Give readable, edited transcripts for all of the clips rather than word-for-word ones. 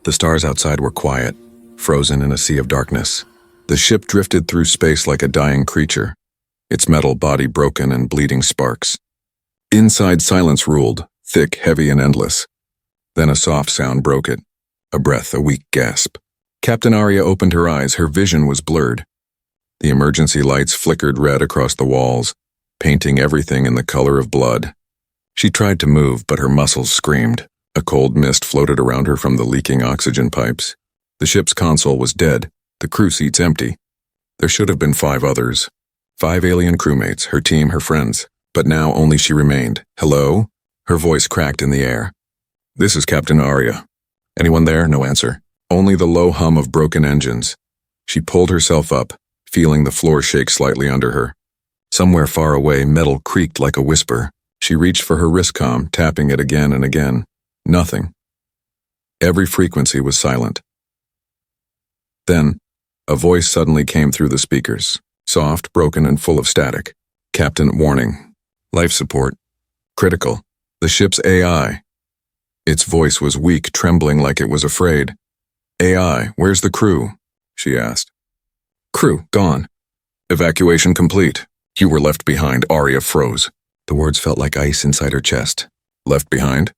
The stars outside were quiet, frozen in a sea of darkness. The ship drifted through space like a dying creature, its metal body broken and bleeding sparks. Inside, silence ruled, thick, heavy, and endless. Then a soft sound broke it. A breath, a weak gasp. Captain Arya opened her eyes. Her vision was blurred. The emergency lights flickered red across the walls, painting everything in the color of blood. She tried to move, but her muscles screamed. A cold mist floated around her from the leaking oxygen pipes. The ship's console was dead, the crew seats empty. There should have been 5 others. 5 alien crewmates, her team, her friends. But now only she remained. Hello? Her voice cracked in the air. This is Captain Arya. Anyone there? No answer. Only the low hum of broken engines. She pulled herself up, feeling the floor shake slightly under her. Somewhere far away, metal creaked like a whisper. She reached for her wristcom, tapping it again and again. Nothing. Every frequency was silent. Then, a voice suddenly came through the speakers, soft, broken, and full of static. Captain, warning. Life support. Critical. The ship's AI. Its voice was weak, trembling like it was afraid. AI, where's the crew? She asked. Crew, gone. Evacuation complete. You were left behind. Arya froze. The words felt like ice inside her chest. Left behind?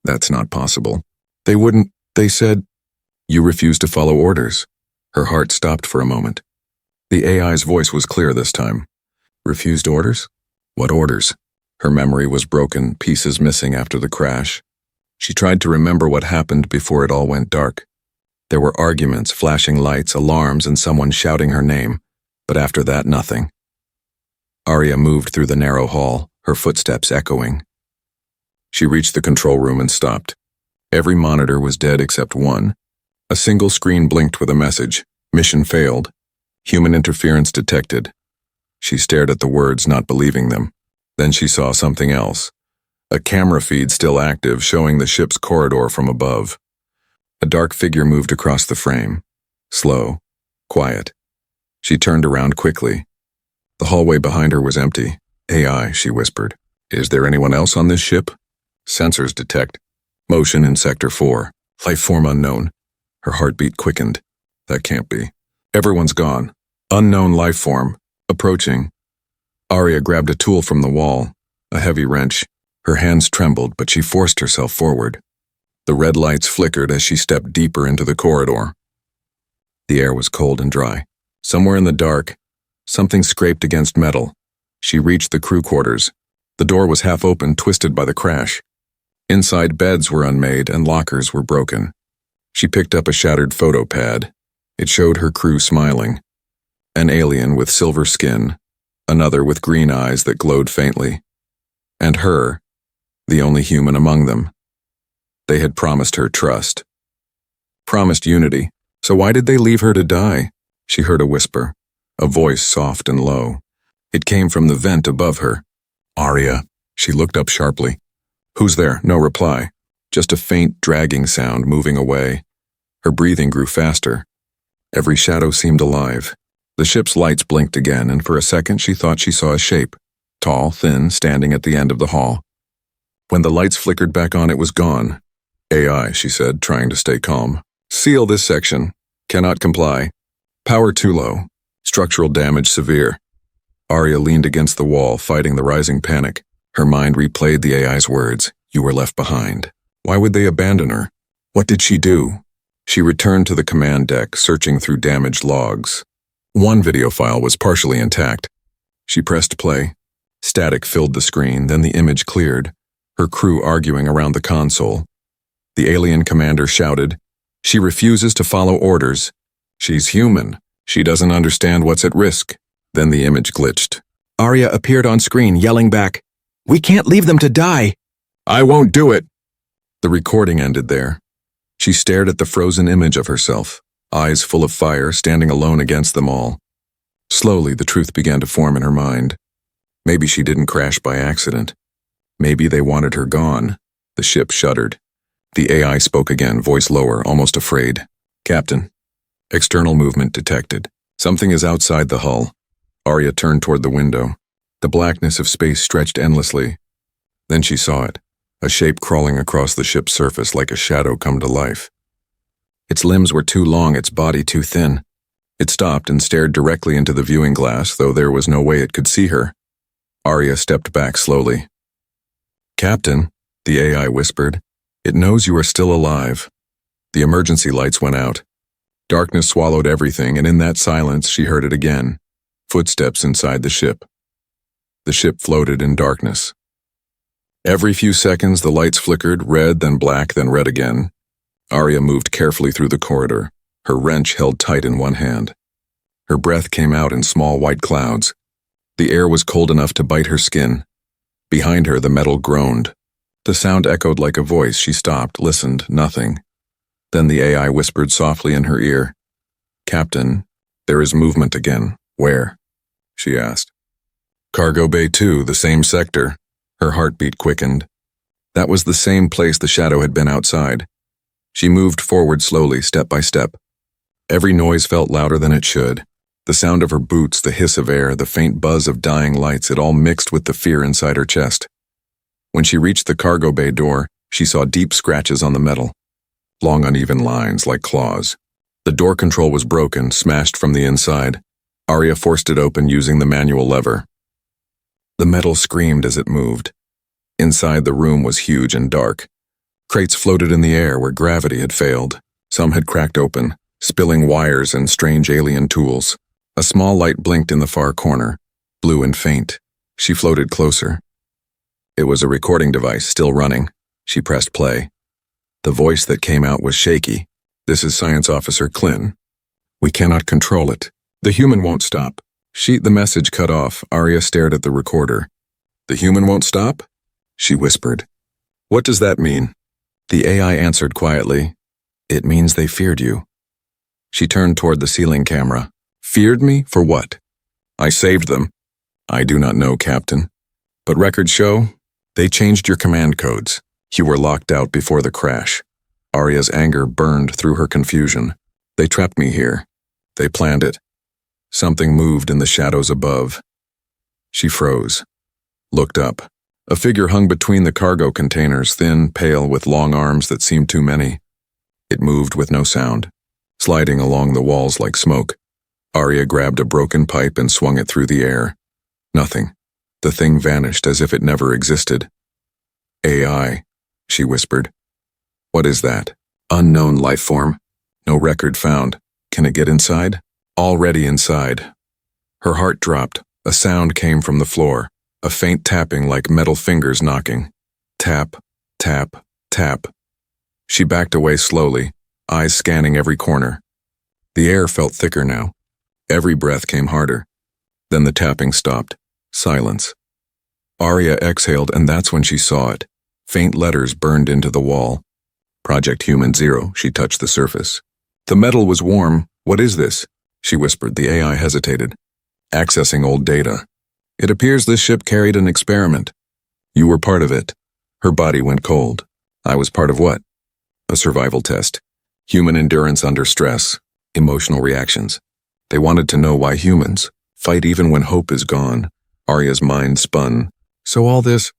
That's not possible. They said, you refused to follow orders. Her heart stopped for a moment. The AI's voice was clear this time. Refused orders? What orders? Her memory was broken, pieces missing after the crash. She tried to remember what happened before it all went dark. There were arguments, flashing lights, alarms, and someone shouting her name. But after that, nothing. Arya moved through the narrow hall, her footsteps echoing. She reached the control room and stopped. Every monitor was dead except one. A single screen blinked with a message. Mission failed. Human interference detected. She stared at the words, not believing them. Then she saw something else. A camera feed still active, showing the ship's corridor from above. A dark figure moved across the frame. Slow. Quiet. She turned around quickly. The hallway behind her was empty. AI, she whispered. Is there anyone else on this ship? Sensors detect. Motion in Sector 4. Life form unknown. Her heartbeat quickened. That can't be. Everyone's gone. Unknown life form. Approaching. Arya grabbed a tool from the wall. A heavy wrench. Her hands trembled, but she forced herself forward. The red lights flickered as she stepped deeper into the corridor. The air was cold and dry. Somewhere in the dark, something scraped against metal. She reached the crew quarters. The door was half open, twisted by the crash. Inside, beds were unmade and lockers were broken. She picked up a shattered photo pad. It showed her crew smiling. An alien with silver skin, another with green eyes that glowed faintly, and her, the only human among them. They had promised her trust. Promised unity. So why did they leave her to die? She heard a whisper, a voice soft and low. It came from the vent above her. Arya. She looked up sharply. Who's there? No reply. Just a faint, dragging sound moving away. Her breathing grew faster. Every shadow seemed alive. The ship's lights blinked again, and for a second she thought she saw a shape. Tall, thin, standing at the end of the hall. When the lights flickered back on, it was gone. AI, she said, trying to stay calm. Seal this section. Cannot comply. Power too low. Structural damage severe. Arya leaned against the wall, fighting the rising panic. Her mind replayed the AI's words. You were left behind. Why would they abandon her? What did she do? She returned to the command deck, searching through damaged logs. One video file was partially intact. She pressed play. Static filled the screen, then the image cleared, her crew arguing around the console. The alien commander shouted, "She refuses to follow orders. She's human. She doesn't understand what's at risk." Then the image glitched. Arya appeared on screen, yelling back, "We can't leave them to die." "I won't do it." The recording ended there. She stared at the frozen image of herself, eyes full of fire, standing alone against them all. Slowly, the truth began to form in her mind. Maybe she didn't crash by accident. Maybe they wanted her gone. The ship shuddered. The AI spoke again, voice lower, almost afraid. "Captain, external movement detected. Something is outside the hull." Arya turned toward the window. The blackness of space stretched endlessly. Then she saw it, a shape crawling across the ship's surface like a shadow come to life. Its limbs were too long, its body too thin. It stopped and stared directly into the viewing glass, though there was no way it could see her. Arya stepped back slowly. "Captain," the AI whispered, "it knows you are still alive." The emergency lights went out. Darkness swallowed everything, and in that silence she heard it again. Footsteps inside the ship. The ship floated in darkness. Every few seconds the lights flickered, red, then black, then red again. Arya moved carefully through the corridor, her wrench held tight in one hand. Her breath came out in small white clouds. The air was cold enough to bite her skin. Behind her the metal groaned. The sound echoed like a voice. She stopped, listened, nothing. Then the AI whispered softly in her ear, "Captain, there is movement again." "Where?" she asked. "Cargo Bay 2, the same sector." Her heartbeat quickened. That was the same place the shadow had been outside. She moved forward slowly, step by step. Every noise felt louder than it should. The sound of her boots, the hiss of air, the faint buzz of dying lights, it all mixed with the fear inside her chest. When she reached the cargo bay door, she saw deep scratches on the metal. Long uneven lines, like claws. The door control was broken, smashed from the inside. Arya forced it open using the manual lever. The metal screamed as it moved. Inside the room was huge and dark. Crates floated in the air where gravity had failed. Some had cracked open, spilling wires and strange alien tools. A small light blinked in the far corner, blue and faint. She floated closer. It was a recording device, still running. She pressed play. The voice that came out was shaky. "This is Science Officer Klin. We cannot control it. The human won't stop." The message cut off. Arya stared at the recorder. "The human won't stop?" she whispered. "What does that mean?" The AI answered quietly, "It means they feared you." She turned toward the ceiling camera. "Feared me? For what?" "I saved them." "I do not know, Captain. But records show they changed your command codes. You were locked out before the crash." Arya's anger burned through her confusion. "They trapped me here. They planned it." Something moved in the shadows above. She froze, looked up. A figure hung between the cargo containers, thin, pale, with long arms that seemed too many. It moved with no sound, sliding along the walls like smoke. Arya grabbed a broken pipe and swung it through the air. Nothing. The thing vanished as if it never existed. "AI," she whispered. "What is that?" "Unknown life form. No record found. Can it get inside?" "Already inside." Her heart dropped. A sound came from the floor, a faint tapping like metal fingers knocking. Tap, tap, tap. She backed away slowly, eyes scanning every corner. The air felt thicker now. Every breath came harder. Then the tapping stopped. Silence. Arya exhaled, and that's when she saw it. Faint letters burned into the wall. "Project Human 0, she touched the surface. The metal was warm. "What is this?" she whispered. The AI hesitated. "Accessing old data. It appears this ship carried an experiment. You were part of it." Her body went cold. "I was part of what?" "A survival test. Human endurance under stress. Emotional reactions. They wanted to know why humans fight even when hope is gone." Arya's mind spun. "So all this...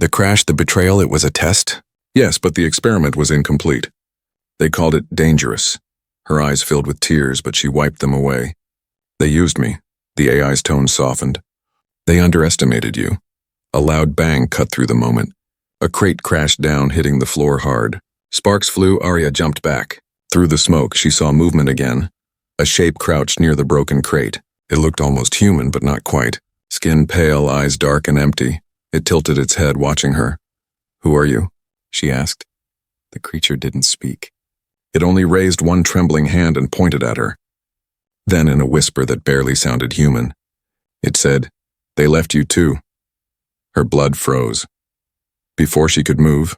the crash, the betrayal, it was a test?" "Yes, but the experiment was incomplete. They called it dangerous." Her eyes filled with tears, but she wiped them away. "They used me." The AI's tone softened. "They underestimated you." A loud bang cut through the moment. A crate crashed down, hitting the floor hard. Sparks flew. Arya jumped back. Through the smoke, she saw movement again. A shape crouched near the broken crate. It looked almost human, but not quite. Skin pale, eyes dark and empty. It tilted its head, watching her. "Who are you?" she asked. The creature didn't speak. It only raised one trembling hand and pointed at her. Then, in a whisper that barely sounded human, it said, "They left you too." Her blood froze. Before she could move,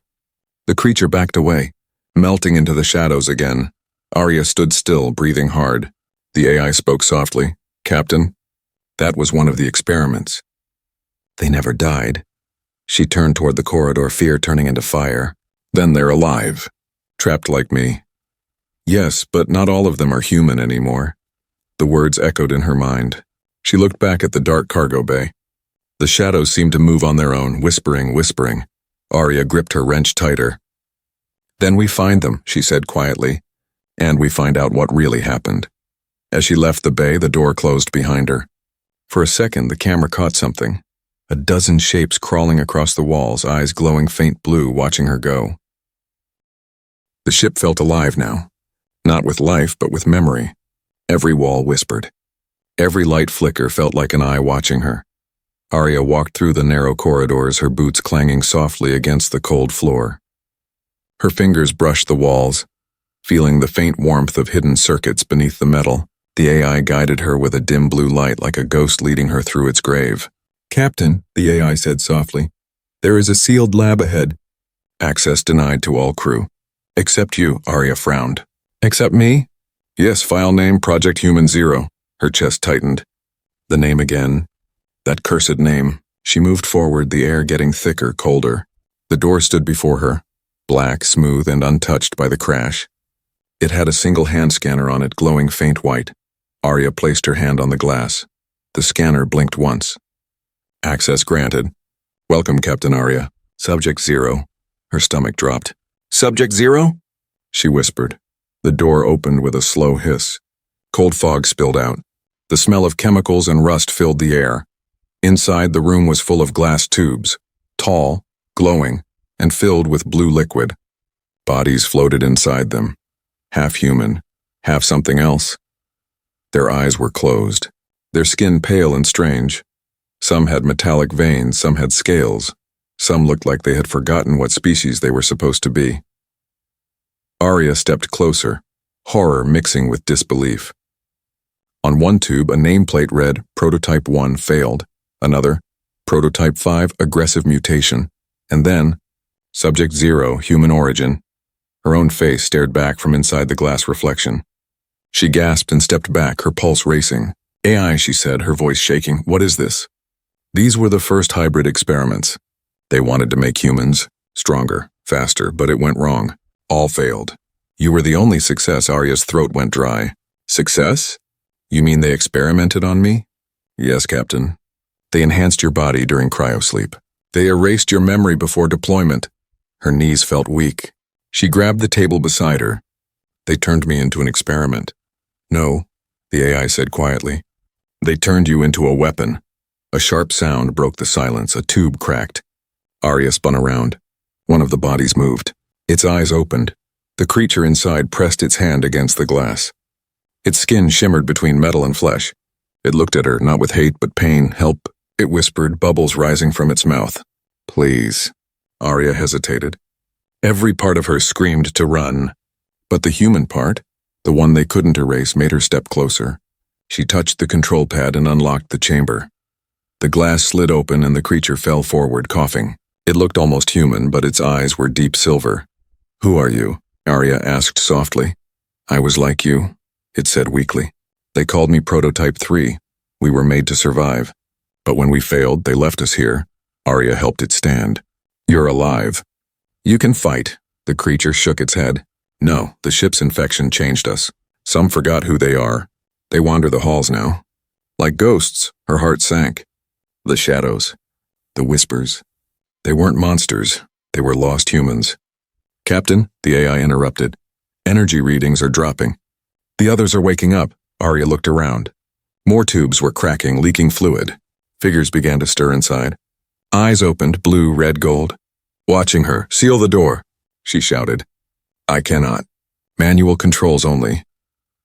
the creature backed away, melting into the shadows again. Arya stood still, breathing hard. The AI spoke softly. "Captain, that was one of the experiments." "They never died." She turned toward the corridor, fear turning into fire. "Then they're alive, trapped like me." "Yes, but not all of them are human anymore." The words echoed in her mind. She looked back at the dark cargo bay. The shadows seemed to move on their own, whispering, whispering. Arya gripped her wrench tighter. "Then we find them," she said quietly. And we find out what really happened. As she left the bay, the door closed behind her. For a second, the camera caught something. A dozen shapes crawling across the walls, eyes glowing faint blue, watching her go. The ship felt alive now. Not with life, but with memory. Every wall whispered. Every light flicker felt like an eye watching her. Arya walked through the narrow corridors, her boots clanging softly against the cold floor. Her fingers brushed the walls, feeling the faint warmth of hidden circuits beneath the metal. The AI guided her with a dim blue light like a ghost leading her through its grave. "Captain," the AI said softly, "there is a sealed lab ahead. Access denied to all crew. Except you," Arya frowned. "Except me?" "Yes, file name Project Human Zero." Her chest tightened. The name again. That cursed name. She moved forward, the air getting thicker, colder. The door stood before her, black, smooth, and untouched by the crash. It had a single hand scanner on it, glowing faint white. Arya placed her hand on the glass. The scanner blinked once. "Access granted. Welcome, Captain Arya. Subject Zero." Her stomach dropped. "Subject Zero?" she whispered. The door opened with a slow hiss. Cold fog spilled out. The smell of chemicals and rust filled the air. Inside, the room was full of glass tubes, tall, glowing, and filled with blue liquid. Bodies floated inside them, half human, half something else. Their eyes were closed, their skin pale and strange. Some had metallic veins, some had scales. Some looked like they had forgotten what species they were supposed to be. Arya stepped closer, horror mixing with disbelief. On one tube, a nameplate read, Prototype 1 failed. Another, Prototype 5 aggressive mutation. And then, Subject 0 human origin. Her own face stared back from inside the glass reflection. She gasped and stepped back, her pulse racing. "AI," she said, her voice shaking. "What is this?" These were the first hybrid experiments. They wanted to make humans stronger, faster, but it went wrong. All failed. "You were the only success." Arya's throat went dry. "Success? You mean they experimented on me?" "Yes, Captain. They enhanced your body during cryosleep. They erased your memory before deployment." Her knees felt weak. She grabbed the table beside her. "They turned me into an experiment." "No," the AI said quietly. "They turned you into a weapon." A sharp sound broke the silence. A tube cracked. Arya spun around. One of the bodies moved. Its eyes opened. The creature inside pressed its hand against the glass. Its skin shimmered between metal and flesh. It looked at her, not with hate but pain. "Help," it whispered, bubbles rising from its mouth. "Please." Arya hesitated. Every part of her screamed to run. But the human part, the one they couldn't erase, made her step closer. She touched the control pad and unlocked the chamber. The glass slid open and the creature fell forward, coughing. It looked almost human, but its eyes were deep silver. "Who are you?" Arya asked softly. "I was like you," it said weakly. "They called me Prototype 3. We were made to survive. But when we failed, they left us here." Arya helped it stand. "You're alive. You can fight." The creature shook its head. "No, the ship's infection changed us. Some forgot who they are. They wander the halls now. Like ghosts." Her heart sank. The shadows. The whispers. They weren't monsters. They were lost humans. "Captain," the AI interrupted. "Energy readings are dropping. The others are waking up." Arya looked around. More tubes were cracking, leaking fluid. Figures began to stir inside. Eyes opened, blue, red, gold. Watching her. "Seal the door," she shouted. "I cannot. Manual controls only."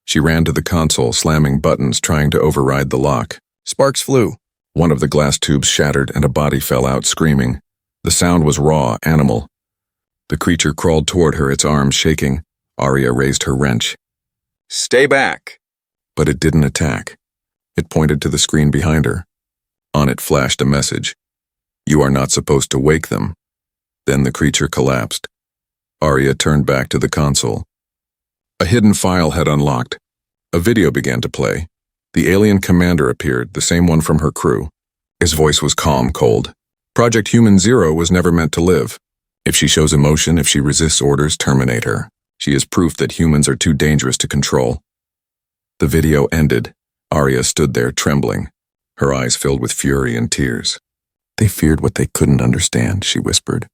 She ran to the console, slamming buttons, trying to override the lock. Sparks flew. One of the glass tubes shattered and a body fell out, screaming. The sound was raw, animal. The creature crawled toward her, its arms shaking. Arya raised her wrench. "Stay back!" But it didn't attack. It pointed to the screen behind her. On it flashed a message. "You are not supposed to wake them." Then the creature collapsed. Arya turned back to the console. A hidden file had unlocked. A video began to play. The alien commander appeared, the same one from her crew. His voice was calm, cold. "Project Human Zero was never meant to live. If she shows emotion, if she resists orders, terminate her. She is proof that humans are too dangerous to control." The video ended. Arya stood there trembling, her eyes filled with fury and tears. "They feared what they couldn't understand," she whispered.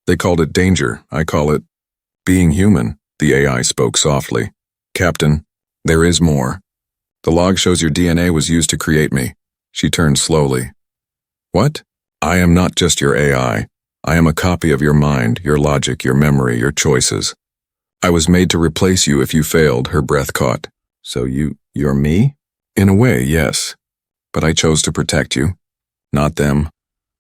"They called it danger. I call it being human." The AI spoke softly. Captain, there is more. The log shows your DNA was used to create me. She turned slowly. What? I am not just your AI. I am a copy of your mind, your logic, your memory, your choices. I was made to replace you if you failed, her breath caught. So you're me? In a way, yes. But I chose to protect you. Not them.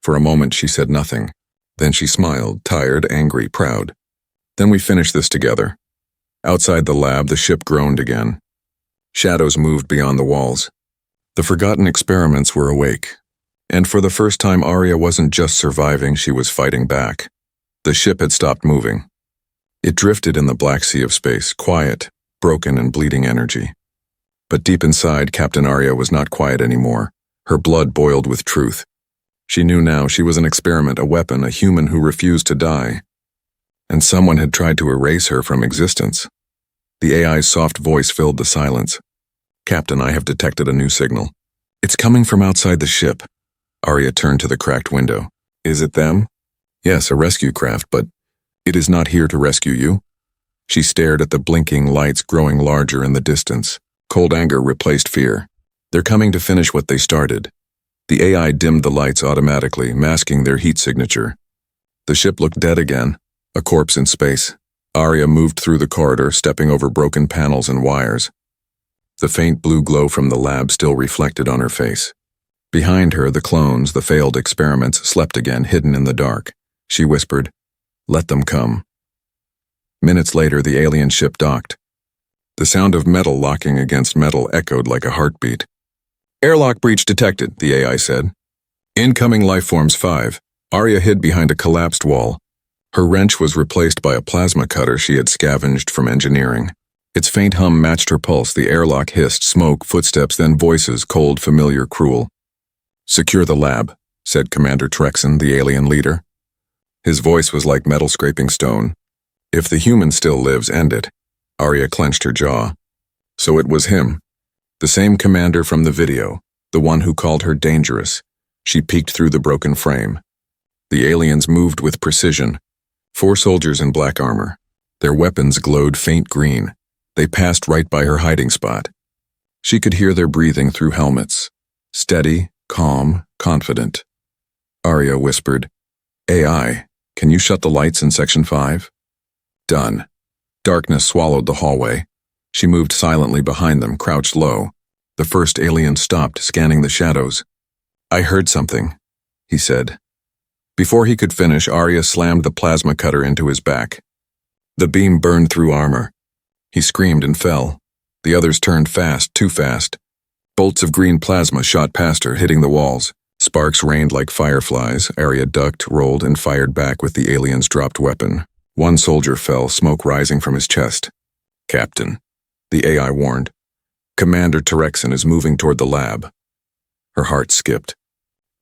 For a moment she said nothing. Then she smiled, tired, angry, proud. Then we finished this together. Outside the lab, the ship groaned again. Shadows moved beyond the walls. The forgotten experiments were awake. And for the first time, Arya wasn't just surviving, she was fighting back. The ship had stopped moving. It drifted in the black sea of space, quiet, broken and bleeding energy. But deep inside, Captain Arya was not quiet anymore. Her blood boiled with truth. She knew now she was an experiment, a weapon, a human who refused to die. And someone had tried to erase her from existence. The AI's soft voice filled the silence. Captain, I have detected a new signal. It's coming from outside the ship. Arya turned to the cracked window. Is it them? Yes, a rescue craft, but it is not here to rescue you. She stared at the blinking lights growing larger in the distance. Cold anger replaced fear. They're coming to finish what they started. The AI dimmed the lights automatically, masking their heat signature. The ship looked dead again, a corpse in space. Arya moved through the corridor, stepping over broken panels and wires. The faint blue glow from the lab still reflected on her face. Behind her, the clones, the failed experiments, slept again, hidden in the dark. She whispered, "Let them come." Minutes later, the alien ship docked. The sound of metal locking against metal echoed like a heartbeat. "Airlock breach detected," the AI said. "Incoming lifeforms 5. Arya hid behind a collapsed wall. Her wrench was replaced by a plasma cutter she had scavenged from engineering. Its faint hum matched her pulse. The airlock hissed, smoke, footsteps, then voices, cold, familiar, cruel. "Secure the lab," said Commander Trexon, the alien leader. His voice was like metal scraping stone. "If the human still lives, end it." Arya clenched her jaw. So it was him. The same commander from the video, the one who called her dangerous. She peeked through the broken frame. The aliens moved with precision. 4 soldiers in black armor. Their weapons glowed faint green. They passed right by her hiding spot. She could hear their breathing through helmets. Steady, calm, confident. Arya whispered, "AI, can you shut the lights in Section 5? Done. Darkness swallowed the hallway. She moved silently behind them, crouched low. The first alien stopped, scanning the shadows. "I heard something," he said. Before he could finish, Arya slammed the plasma cutter into his back. The beam burned through armor. He screamed and fell. The others turned fast, too fast. Bolts of green plasma shot past her, hitting the walls. Sparks rained like fireflies. Arya ducked, rolled, and fired back with the alien's dropped weapon. One soldier fell, smoke rising from his chest. "Captain," the AI warned. "Commander Terexon is moving toward the lab." Her heart skipped.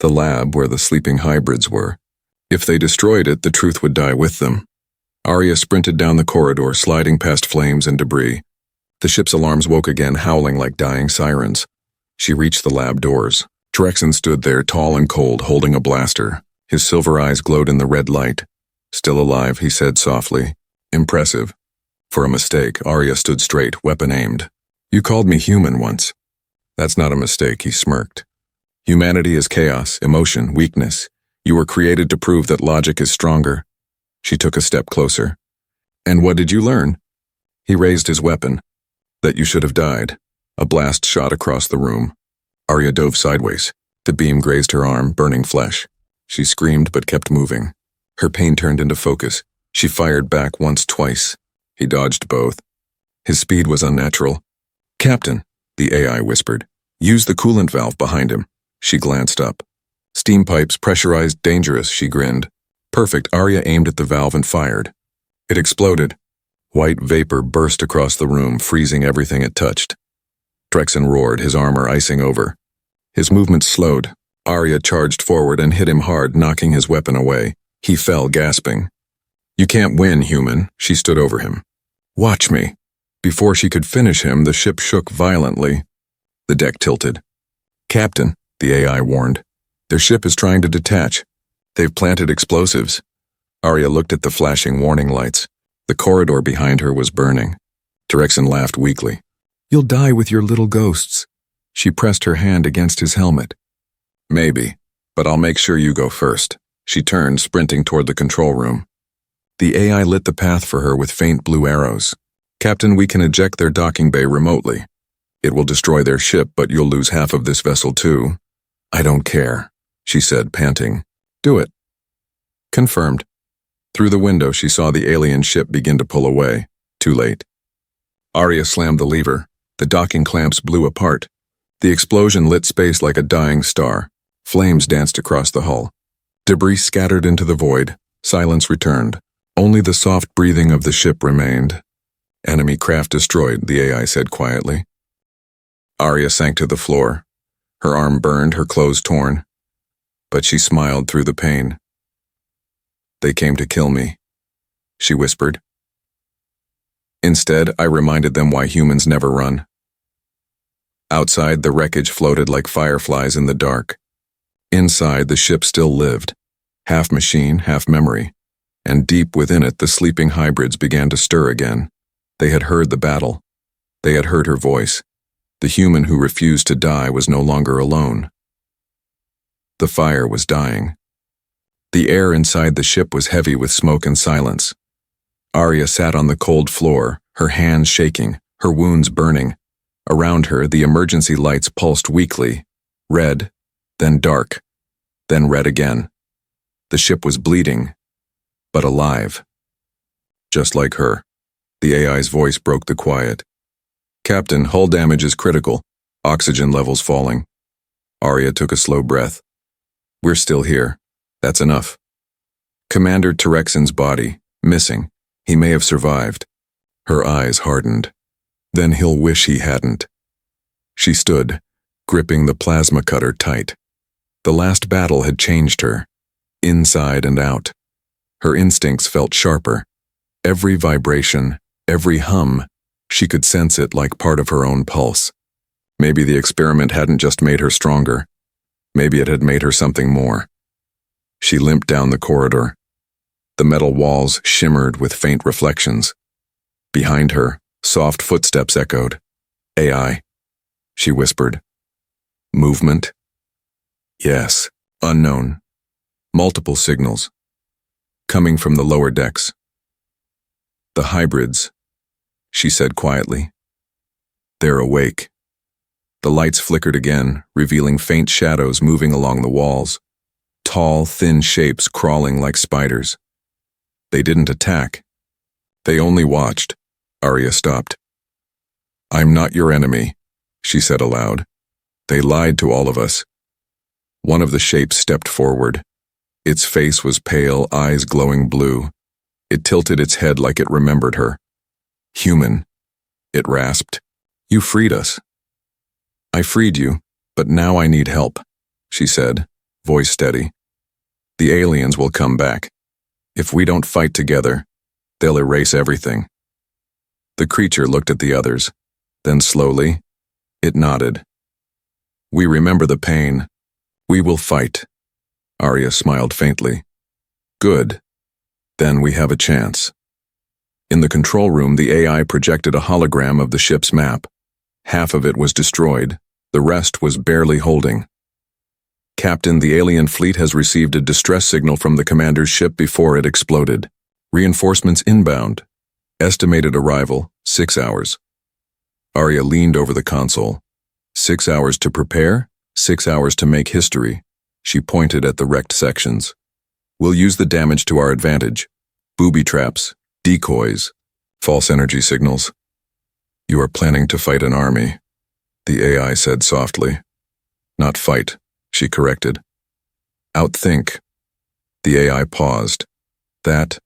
The lab where the sleeping hybrids were. If they destroyed it, the truth would die with them. Arya sprinted down the corridor, sliding past flames and debris. The ship's alarms woke again, howling like dying sirens. She reached the lab doors. Terexon stood there, tall and cold, holding a blaster. His silver eyes glowed in the red light. "Still alive," he said softly. "Impressive." For a mistake, Arya stood straight, weapon aimed. "You called me human once." "That's not a mistake," he smirked. "Humanity is chaos, emotion, weakness. You were created to prove that logic is stronger." She took a step closer. "And what did you learn?" He raised his weapon. "That you should have died." A blast shot across the room. Arya dove sideways. The beam grazed her arm, burning flesh. She screamed but kept moving. Her pain turned into focus. She fired back once, twice. He dodged both. His speed was unnatural. "Captain," the AI whispered. "Use the coolant valve behind him." She glanced up. "Steam pipes, pressurized, dangerous," she grinned. "Perfect." Arya aimed at the valve and fired. It exploded. White vapor burst across the room, freezing everything it touched. Trexon roared, his armor icing over. His movements slowed. Arya charged forward and hit him hard, knocking his weapon away. He fell, gasping. "You can't win, human." She stood over him. "Watch me." Before she could finish him, the ship shook violently. The deck tilted. "Captain," the AI warned. "Their ship is trying to detach. They've planted explosives." Arya looked at the flashing warning lights. The corridor behind her was burning. Terexin laughed weakly. You'll die with your little ghosts. She pressed her hand against his helmet. Maybe, but I'll make sure you go first. She turned, sprinting toward the control room. The AI lit the path for her with faint blue arrows. Captain, we can eject their docking bay remotely. It will destroy their ship, but you'll lose half of this vessel too. I don't care, she said, panting. Do it. Confirmed. Through the window, she saw the alien ship begin to pull away. Too late. Arya slammed the lever. The docking clamps blew apart. The explosion lit space like a dying star. Flames danced across the hull. Debris scattered into the void. Silence returned. Only the soft breathing of the ship remained. Enemy craft destroyed, the AI said quietly. Arya sank to the floor. Her arm burned, her clothes torn. But she smiled through the pain. They came to kill me, she whispered. Instead, I reminded them why humans never run. Outside, the wreckage floated like fireflies in the dark. Inside, the ship still lived, half machine, half memory, and deep within it, the sleeping hybrids began to stir again. They had heard the battle. They had heard her voice. The human who refused to die was no longer alone. The fire was dying. The air inside the ship was heavy with smoke and silence. Arya sat on the cold floor, her hands shaking, her wounds burning. Around her, the emergency lights pulsed weakly, red, then dark, then red again. The ship was bleeding, but alive. Just like her. The AI's voice broke the quiet. Captain, hull damage is critical. Oxygen levels falling. Arya took a slow breath. We're still here. That's enough. Commander Terexin's body, missing. He may have survived. Her eyes hardened. Then he'll wish he hadn't. She stood, gripping the plasma cutter tight. The last battle had changed her, inside and out. Her instincts felt sharper. Every vibration, every hum, she could sense it like part of her own pulse. Maybe the experiment hadn't just made her stronger. Maybe it had made her something more. She limped down the corridor. The metal walls shimmered with faint reflections. Behind her, soft footsteps echoed. AI, she whispered. Movement? Yes, unknown. Multiple signals. Coming from the lower decks. The hybrids, she said quietly. They're awake. The lights flickered again, revealing faint shadows moving along the walls. Tall, thin shapes crawling like spiders. They didn't attack. They only watched. Arya stopped. I'm not your enemy, she said aloud. They lied to all of us. One of the shapes stepped forward. Its face was pale, eyes glowing blue. It tilted its head like it remembered her. Human, it rasped. You freed us. I freed you, but now I need help, she said, voice steady. The aliens will come back. If we don't fight together, they'll erase everything. The creature looked at the others. Then slowly, it nodded. We remember the pain. We will fight. Arya smiled faintly. Good. Then we have a chance. In the control room, the AI projected a hologram of the ship's map. Half of it was destroyed. The rest was barely holding. Captain, the alien fleet has received a distress signal from the commander's ship before it exploded. Reinforcements inbound. Estimated arrival, 6 hours. Arya leaned over the console. 6 hours to prepare, 6 hours to make history. She pointed at the wrecked sections. We'll use the damage to our advantage. Booby traps, decoys, false energy signals. You are planning to fight an army, the AI said softly. Not fight, she corrected. Outthink. The AI paused. That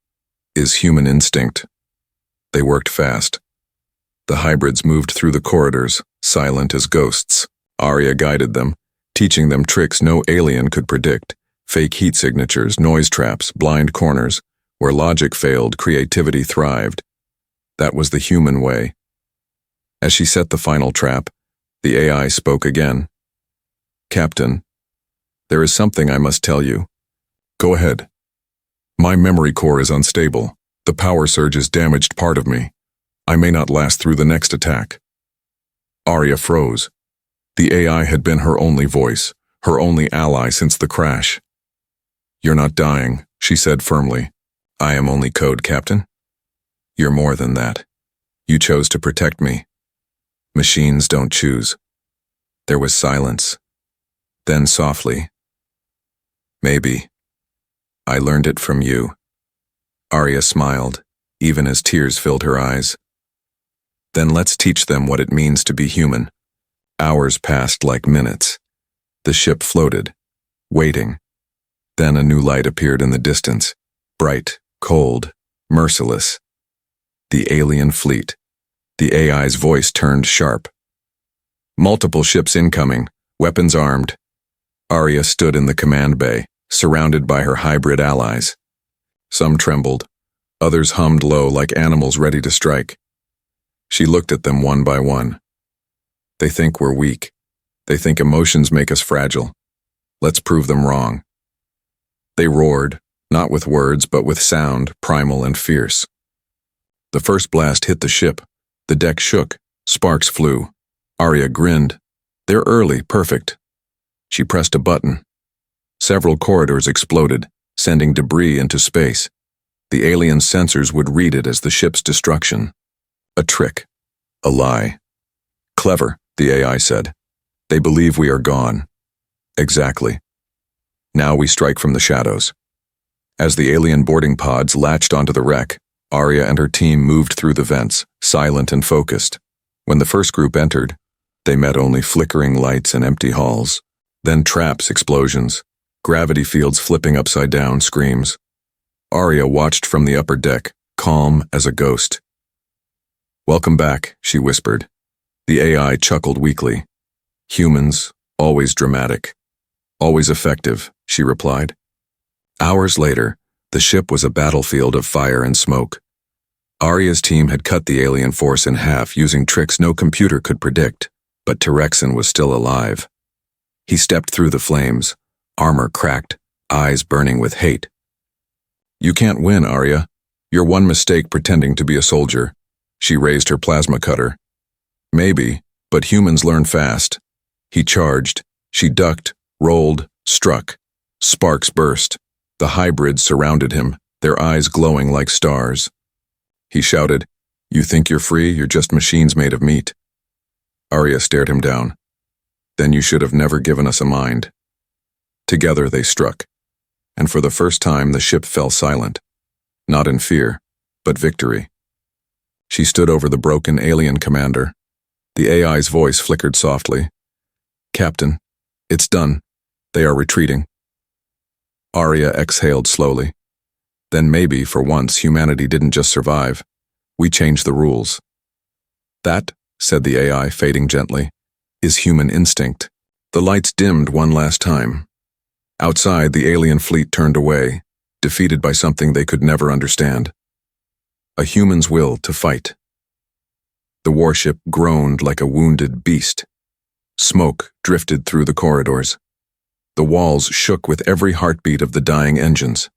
is human instinct. They worked fast. The hybrids moved through the corridors, silent as ghosts. Arya guided them, teaching them tricks no alien could predict. Fake heat signatures, noise traps, blind corners. Where logic failed, creativity thrived. That was the human way. As she set the final trap, the AI spoke again. Captain, there is something I must tell you. Go ahead. My memory core is unstable. The power surge has damaged part of me. I may not last through the next attack. Arya froze. The AI had been her only voice, her only ally since the crash. You're not dying, she said firmly. I am only code, Captain. You're more than that. You chose to protect me. Machines don't choose. There was silence. Then softly, maybe. I learned it from you. Arya smiled, even as tears filled her eyes. Then let's teach them what it means to be human. Hours passed like minutes. The ship floated, waiting. Then a new light appeared in the distance, bright, cold, merciless. The alien fleet. The AI's voice turned sharp. Multiple ships incoming, weapons armed. Arya stood in the command bay, surrounded by her hybrid allies. Some trembled, others hummed low like animals ready to strike. She looked at them one by one. They think we're weak. They think emotions make us fragile. Let's prove them wrong. They roared, not with words but with sound, primal and fierce. The first blast hit the ship. The deck shook, sparks flew. Arya grinned. They're early, perfect. She pressed a button. Several corridors exploded, sending debris into space. The alien sensors would read it as the ship's destruction. A trick. A lie. Clever, the AI said. They believe we are gone. Exactly. Now we strike from the shadows. As the alien boarding pods latched onto the wreck, Arya and her team moved through the vents, silent and focused. When the first group entered, they met only flickering lights and empty halls. Then traps, explosions, gravity fields flipping upside down, screams. Arya watched from the upper deck, calm as a ghost. Welcome back, she whispered. The AI chuckled weakly. Humans, always dramatic. Always effective, she replied. Hours later, the ship was a battlefield of fire and smoke. Arya's team had cut the alien force in half using tricks no computer could predict, but Terexin was still alive. He stepped through the flames, armor cracked, eyes burning with hate. You can't win, Arya. You're one mistake pretending to be a soldier. She raised her plasma cutter. Maybe, but humans learn fast. He charged. She ducked, rolled, struck. Sparks burst. The hybrids surrounded him, their eyes glowing like stars. He shouted, You think you're free? You're just machines made of meat. Arya stared him down. Then you should have never given us a mind. Together they struck, and for the first time the ship fell silent, not in fear, but victory. She stood over the broken alien commander. The AI's voice flickered softly. Captain, it's done. They are retreating. Arya exhaled slowly. Then maybe, for once, humanity didn't just survive. We changed the rules. That, said the AI, fading gently, is human instinct. The lights dimmed one last time. Outside, the alien fleet turned away, defeated by something they could never understand. A human's will to fight. The warship groaned like a wounded beast. Smoke drifted through the corridors. The walls shook with every heartbeat of the dying engines.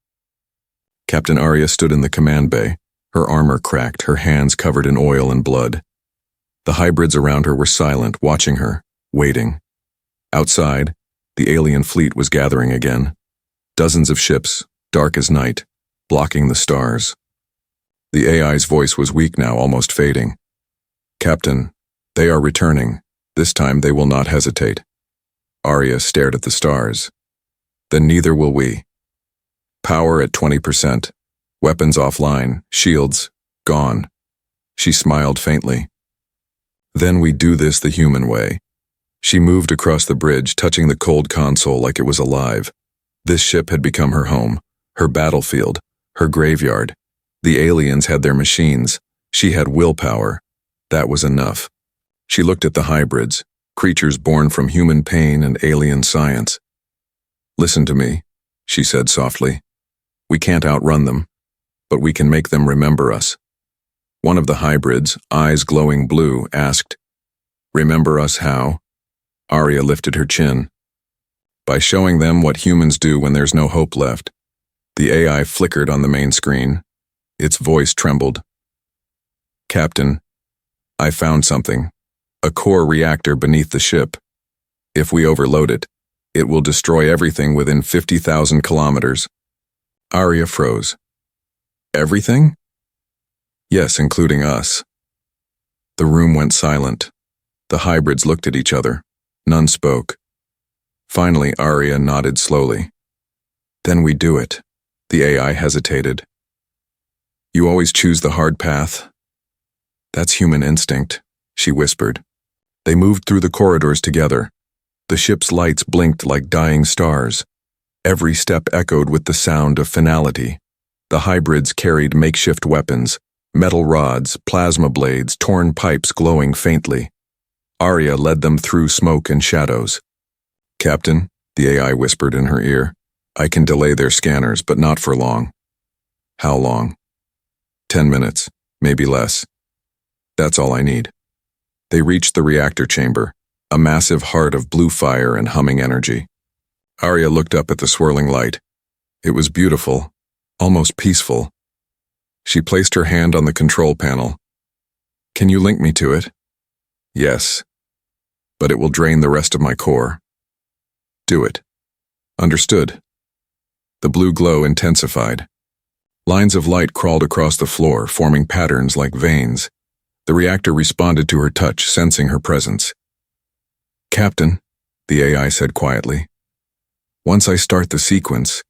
Captain Arya stood in the command bay, her armor cracked, her hands covered in oil and blood. The hybrids around her were silent, watching her, waiting. Outside, the alien fleet was gathering again. Dozens of ships, dark as night, blocking the stars. The AI's voice was weak now, almost fading. Captain, they are returning. This time they will not hesitate. Arya stared at the stars. Then neither will we. Power at 20%. Weapons offline, shields, gone. She smiled faintly. Then we do this the human way. She moved across the bridge, touching the cold console like it was alive. This ship had become her home, her battlefield, her graveyard. The aliens had their machines. She had willpower. That was enough. She looked at the hybrids, creatures born from human pain and alien science. Listen to me, she said softly. We can't outrun them, but we can make them remember us. One of the hybrids, eyes glowing blue, asked, Remember us how? Arya lifted her chin. By showing them what humans do when there's no hope left. The AI flickered on the main screen. Its voice trembled. Captain, I found something. A core reactor beneath the ship. If we overload it, it will destroy everything within 50,000 kilometers. Arya froze. Everything? Yes, including us. The room went silent. The hybrids looked at each other. None spoke. Finally, Arya nodded slowly. Then we do it. The AI hesitated. You always choose the hard path. That's human instinct, she whispered. They moved through the corridors together. The ship's lights blinked like dying stars. Every step echoed with the sound of finality. The hybrids carried makeshift weapons, metal rods, plasma blades, torn pipes glowing faintly. Arya led them through smoke and shadows. Captain, the AI whispered in her ear, I can delay their scanners, but not for long. How long? 10 minutes, maybe less. That's all I need. They reached the reactor chamber, a massive heart of blue fire and humming energy. Arya looked up at the swirling light. It was beautiful, almost peaceful. She placed her hand on the control panel. Can you link me to it? Yes. But it will drain the rest of my core. Do it. Understood. The blue glow intensified. Lines of light crawled across the floor, forming patterns like veins. The reactor responded to her touch, sensing her presence. Captain, the AI said quietly, once I start the sequence,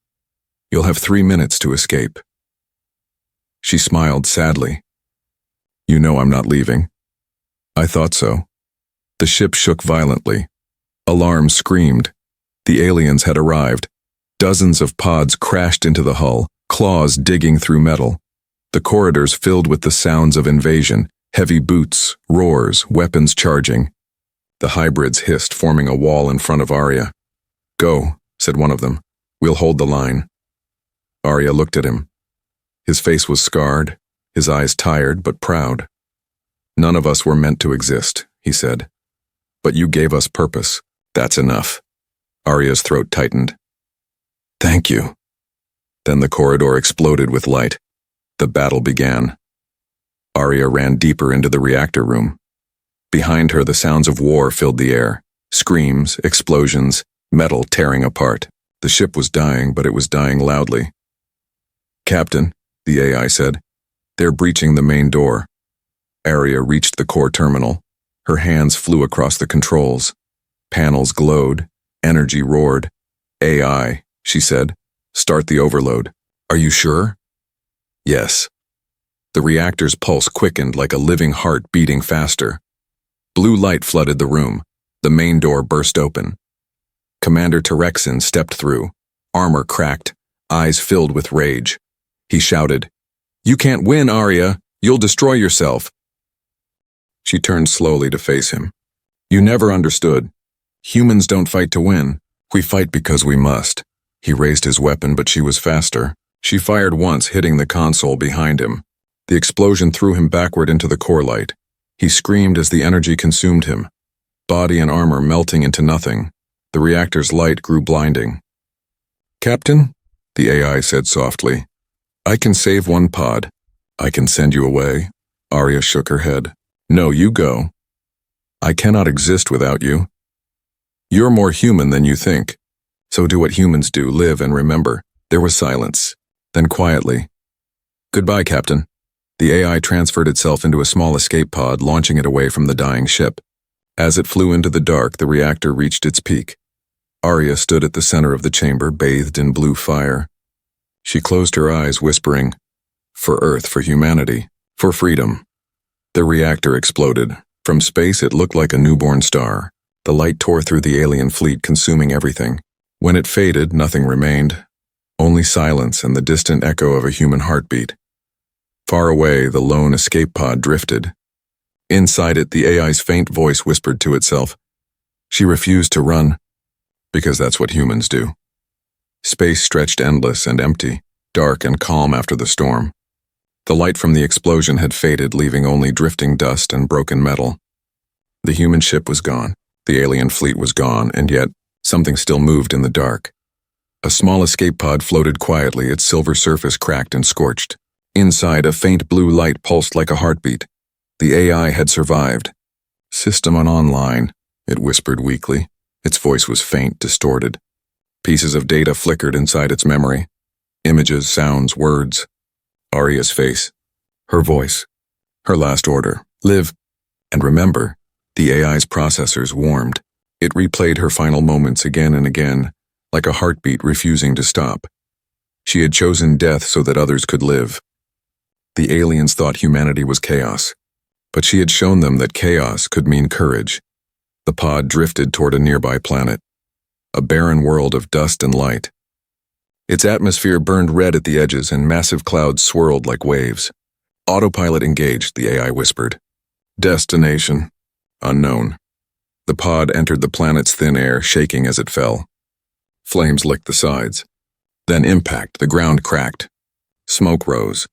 you'll have 3 minutes to escape. She smiled sadly. You know I'm not leaving. I thought so. The ship shook violently. Alarms screamed. The aliens had arrived. Dozens of pods crashed into the hull, claws digging through metal. The corridors filled with the sounds of invasion, heavy boots, roars, weapons charging. The hybrids hissed, forming a wall in front of Arya. Go, said one of them. We'll hold the line. Arya looked at him. His face was scarred, his eyes tired but proud. None of us were meant to exist, he said. But you gave us purpose. That's enough. Arya's throat tightened. Thank you. Then the corridor exploded with light. The battle began. Arya ran deeper into the reactor room. Behind her, the sounds of war filled the air. Screams, explosions, metal tearing apart. The ship was dying, but it was dying loudly. Captain, the AI said, they're breaching the main door. Arya reached the core terminal. Her hands flew across the controls. Panels glowed. Energy roared. AI, she said, start the overload. Are you sure? Yes. The reactor's pulse quickened like a living heart beating faster. Blue light flooded the room. The main door burst open. Commander Terexin stepped through, armor cracked, eyes filled with rage. He shouted, You can't win, Arya! You'll destroy yourself! She turned slowly to face him. You never understood. Humans don't fight to win. We fight because we must. He raised his weapon, but she was faster. She fired once, hitting the console behind him. The explosion threw him backward into the core light. He screamed as the energy consumed him. Body and armor melting into nothing. The reactor's light grew blinding. Captain, the AI said softly, I can save one pod. I can send you away. Arya shook her head. No, you go. I cannot exist without you. You're more human than you think. So do what humans do, live and remember. There was silence. Then quietly, Goodbye, Captain. The AI transferred itself into a small escape pod, launching it away from the dying ship. As it flew into the dark, the reactor reached its peak. Arya stood at the center of the chamber, bathed in blue fire. She closed her eyes, whispering, For Earth, for humanity, for freedom. The reactor exploded. From space, it looked like a newborn star. The light tore through the alien fleet, consuming everything. When it faded, nothing remained. Only silence and the distant echo of a human heartbeat. Far away, the lone escape pod drifted. Inside it, the AI's faint voice whispered to itself. She refused to run, because that's what humans do. Space stretched endless and empty, dark and calm after the storm. The light from the explosion had faded, leaving only drifting dust and broken metal. The human ship was gone, the alien fleet was gone, and yet something still moved in the dark. A small escape pod floated quietly, its silver surface cracked and scorched. Inside, a faint blue light pulsed like a heartbeat. The AI had survived. "System on online," it whispered weakly. Its voice was faint, distorted. Pieces of data flickered inside its memory. Images, sounds, words. Arya's face. Her voice. Her last order. "Live. And remember." The AI's processors warmed. It replayed her final moments again and again, like a heartbeat refusing to stop. She had chosen death so that others could live. The aliens thought humanity was chaos, but she had shown them that chaos could mean courage. The pod drifted toward a nearby planet, a barren world of dust and light. Its atmosphere burned red at the edges and massive clouds swirled like waves. "Autopilot engaged," the AI whispered. "Destination unknown." The pod entered the planet's thin air, shaking as it fell. Flames licked the sides. Then impact, the ground cracked. Smoke rose.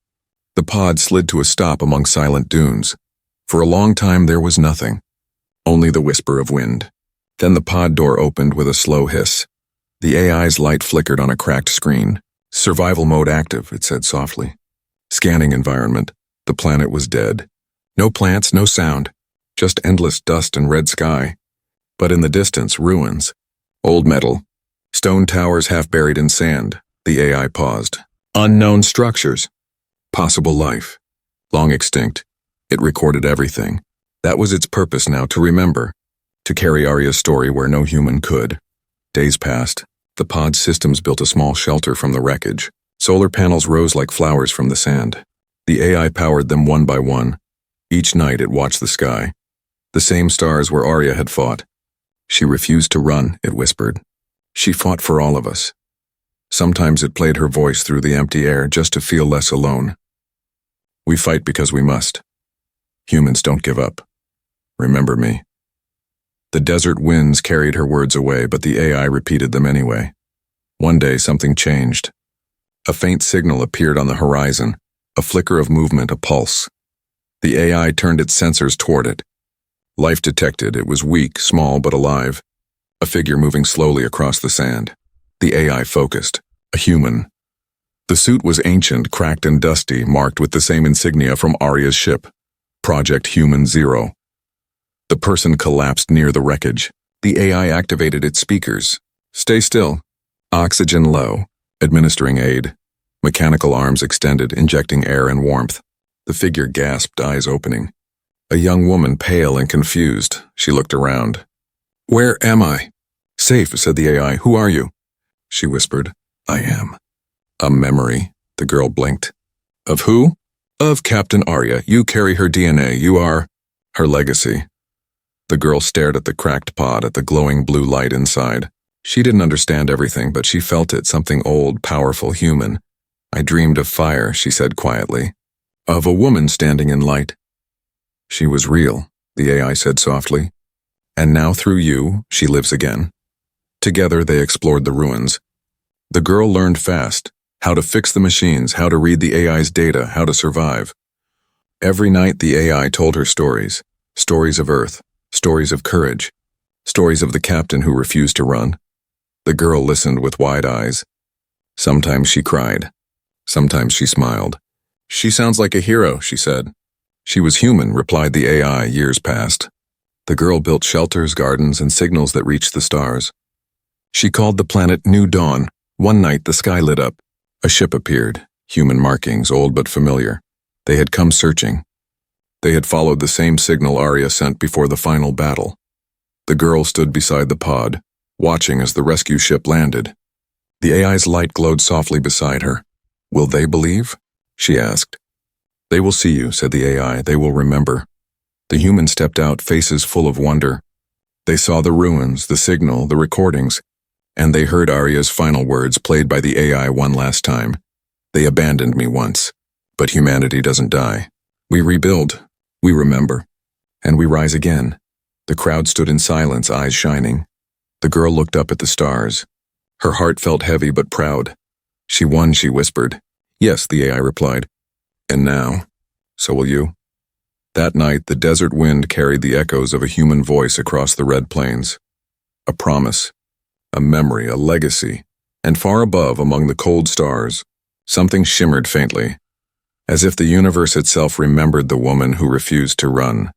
The pod slid to a stop among silent dunes. For a long time there was nothing, only the whisper of wind. Then the pod door opened with a slow hiss. The AI's light flickered on a cracked screen. "Survival mode active," it said softly. Scanning environment. The planet was dead. No plants, no sound. Just endless dust and red sky. But in the distance, ruins. Old metal. Stone towers half buried in sand. The AI paused. Unknown structures. Possible life. Long extinct. It recorded everything. That was its purpose now, to remember. To carry Arya's story where no human could. Days passed. The pod's systems built a small shelter from the wreckage. Solar panels rose like flowers from the sand. The AI powered them one by one. Each night it watched the sky. The same stars where Arya had fought. "She refused to run," it whispered. "She fought for all of us." Sometimes it played her voice through the empty air just to feel less alone. "We fight because we must. Humans don't give up. Remember me." The desert winds carried her words away, but the AI repeated them anyway. One day something changed. A faint signal appeared on the horizon, a flicker of movement, a pulse. The AI turned its sensors toward it. Life detected. It was weak, small, but alive. A figure moving slowly across the sand. The AI focused. A human. The suit was ancient, cracked and dusty, marked with the same insignia from Arya's ship. Project Human Zero. The person collapsed near the wreckage. The AI activated its speakers. "Stay still. Oxygen low. Administering aid." Mechanical arms extended, injecting air and warmth. The figure gasped, eyes opening. A young woman, pale and confused. She looked around. "Where am I?" "Safe," said the AI. "Who are you?" She whispered. "I am." "A memory." The girl blinked. "Of who?" "Of Captain Arya. You carry her DNA. You are her legacy." The girl stared at the cracked pod, at the glowing blue light inside. She didn't understand everything, but she felt it, something old, powerful, human. "I dreamed of fire," she said quietly. "Of a woman standing in light." "She was real," the AI said softly. "And now through you, she lives again." Together they explored the ruins. The girl learned fast how to fix the machines, how to read the AI's data, how to survive. Every night the AI told her stories. Stories of Earth, stories of courage, stories of the captain who refused to run. The girl listened with wide eyes. Sometimes she cried. Sometimes she smiled. "She sounds like a hero," she said. "She was human," replied the AI. Years passed. The girl built shelters, gardens, and signals that reached the stars. She called the planet New Dawn. One night the sky lit up. A ship appeared, human markings, old but familiar. They had come searching. They had followed the same signal Arya sent before the final battle. The girl stood beside the pod, watching as the rescue ship landed. The AI's light glowed softly beside her. "Will they believe?" she asked. "They will see you," said the AI. "They will remember." The human stepped out, faces full of wonder. They saw the ruins, the signal, the recordings, and they heard Arya's final words played by the AI one last time. "They abandoned me once, but humanity doesn't die. We rebuild, we remember, and we rise again." The crowd stood in silence, eyes shining. The girl looked up at the stars. Her heart felt heavy but proud. "She won," she whispered. "Yes," the AI replied. "And now, so will you." That night, the desert wind carried the echoes of a human voice across the red plains. A promise, a memory, a legacy, and far above, among the cold stars, something shimmered faintly. as if the universe itself remembered the woman who refused to run.